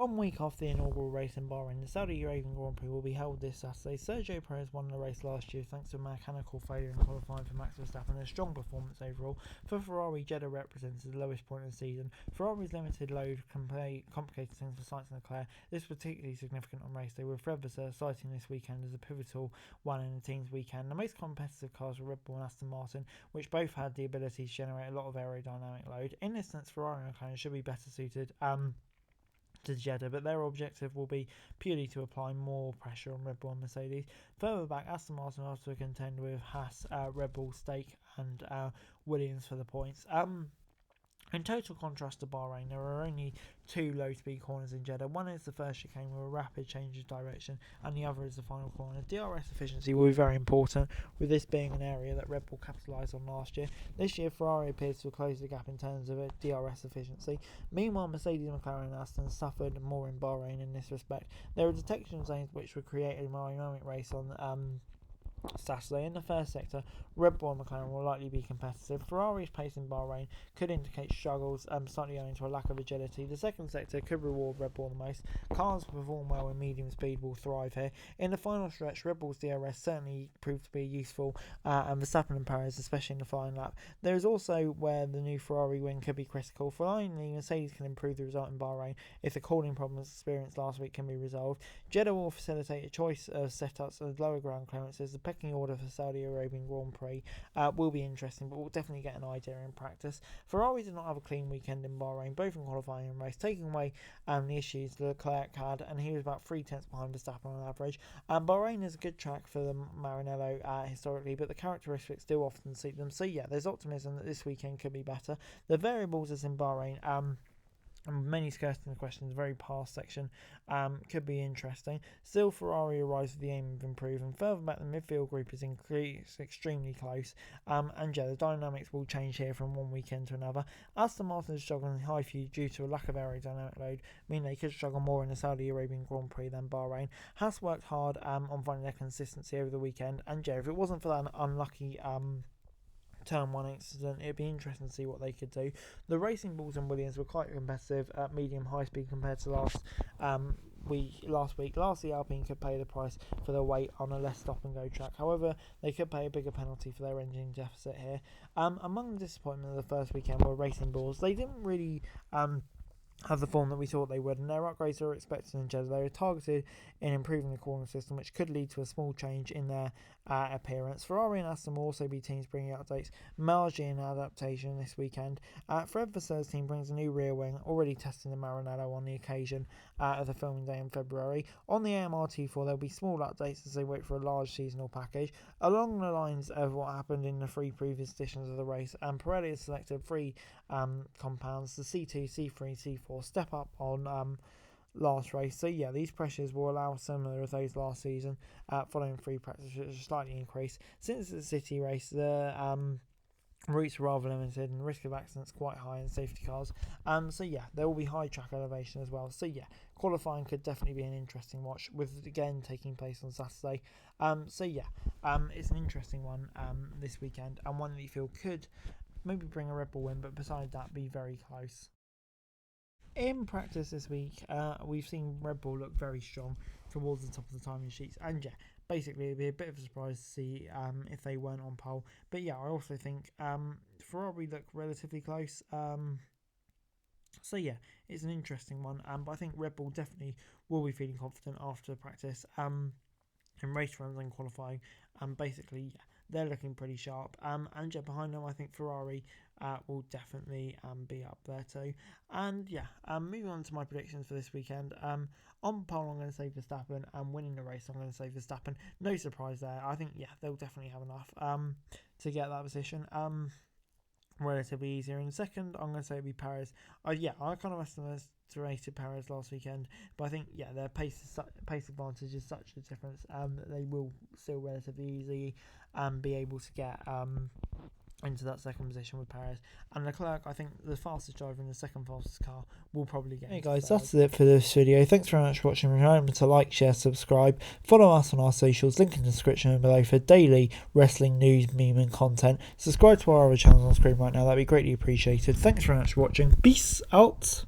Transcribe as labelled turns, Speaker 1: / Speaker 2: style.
Speaker 1: 1 week after the inaugural race in Bahrain, the Saudi Arabian Grand Prix will be held this Saturday. Sergio Perez won the race last year thanks to a mechanical failure in qualifying for Max Verstappen and a strong performance overall. For Ferrari, Jeddah represented the lowest point of the season. Ferrari's limited load complicated things for Sainz and Leclerc. This was particularly significant on race day, with Fred Vasseur citing this weekend as a pivotal one in the team's weekend. The most competitive cars were Red Bull and Aston Martin, which both had the ability to generate a lot of aerodynamic load. In this sense, Ferrari and McLaren should be better suited to Jeddah, but their objective will be purely to apply more pressure on Red Bull and Mercedes. Further back, Aston Martin will have to contend with Haas, Red Bull, Stake and Williams for the points. In total contrast to Bahrain, there are only 2 low-speed corners in Jeddah. One is the first chicane with a rapid change of direction, and the other is the final corner. DRS efficiency will be very important, with this being an area that Red Bull capitalised on last year. This year, Ferrari appears to have closed the gap in terms of DRS efficiency. Meanwhile, Mercedes, McLaren and Aston suffered more in Bahrain in this respect. There are detection zones which would create a dynamic race on Saturday. In the first sector, Red Bull and McLaren will likely be competitive. Ferrari's pace in Bahrain could indicate struggles, slightly owing to a lack of agility. The second sector could reward Red Bull the most. Cars that perform well in medium speed will thrive here. In the final stretch, Red Bull's DRS certainly proved to be useful, and Verstappen and Perez, especially in the final lap. There is also where the new Ferrari win could be critical. Finally, Mercedes can improve the result in Bahrain if the cooling problems experienced last week can be resolved. Jeddah will facilitate a choice of setups and lower ground clearances. The pecking order for Saudi Arabian Grand Prix will be interesting, but we'll definitely get an idea in practice. Ferrari did not have a clean weekend in Bahrain, both in qualifying and race, taking away the issues Leclerc had, and he was about 3 tenths behind Verstappen on average. Bahrain is a good track for the Maranello historically, but the characteristics do often suit them. So yeah, there's optimism that this weekend could be better. The variables as in Bahrain, and many skirting the questions, very past section, could be interesting. Still, Ferrari arrives with the aim of improving. Further back, the midfield group is extremely close, and yeah, the dynamics will change here from one weekend to another. Aston Martin is struggling in high view due to a lack of aerodynamic load, meaning they could struggle more in the Saudi Arabian Grand Prix than Bahrain. Haas worked hard on finding their consistency over the weekend, and yeah, if it wasn't for that unlucky turn 1 incident, it'd be interesting to see what they could do. The Racing Bulls and Williams were quite competitive at medium high speed compared to last week. Lastly, Alpine could pay the price for their weight on a less stop and go track. However, they could pay a bigger penalty for their engine deficit here. Among the disappointment of the first weekend were Racing Bulls. They didn't really have the form that we thought they would, and their upgrades are expected in Jeddah. They are targeted in improving the corner system, which could lead to a small change in their appearance. Ferrari and Aston will also be teams bringing updates, largely in adaptation this weekend. Fred Vasseur's team brings a new rear wing, already testing the Maranello on the occasion of the filming day in February. On the AMR-T4, there'll be small updates as they wait for a large seasonal package, along the lines of what happened in the 3 previous editions of the race. Pirelli has selected 3 compounds, the C2, C3, C4, step up on last race. So yeah, these pressures will allow similar as those last season, following 3 practices, which is slightly increased. Since it's a city race, the routes are rather limited and the risk of accidents quite high in safety cars. So yeah, there will be high track elevation as well. So yeah, qualifying could definitely be an interesting watch, with it again taking place on Saturday. So yeah, it's an interesting one this weekend, and one that you feel could maybe bring a Red Bull win, but besides that, be very close. In practice this week, we've seen Red Bull look very strong towards the top of the timing sheets, and yeah, basically it'd be a bit of a surprise to see if they weren't on pole. But yeah, I also think Ferrari look relatively close. So yeah, it's an interesting one, but I think Red Bull definitely will be feeling confident after practice in race runs and qualifying. Basically, yeah, they're looking pretty sharp. And yeah, behind them, I think Ferrari will definitely be up there too. And yeah, moving on to my predictions for this weekend. On pole, I'm going to say Verstappen, and winning the race, I'm going to say Verstappen. No surprise there. I think, yeah, they'll definitely have enough to get that position. Relatively easier. In second, I'm going to say it'll be Perez. I kind of estimated Perez last weekend, but I think, yeah, their pace advantage is such a difference that they will still relatively easily be able to get into that second position with Perez. And Leclerc, I think the fastest driver in the second fastest car, will probably get. Hey guys, that's it for this video. Thanks very much for watching. Remember to like, share, subscribe, follow us on our socials, link in the description below for daily wrestling news, meme and content. Subscribe to our other channels on screen right now, that'd be greatly appreciated. Thanks very much for watching. Peace out.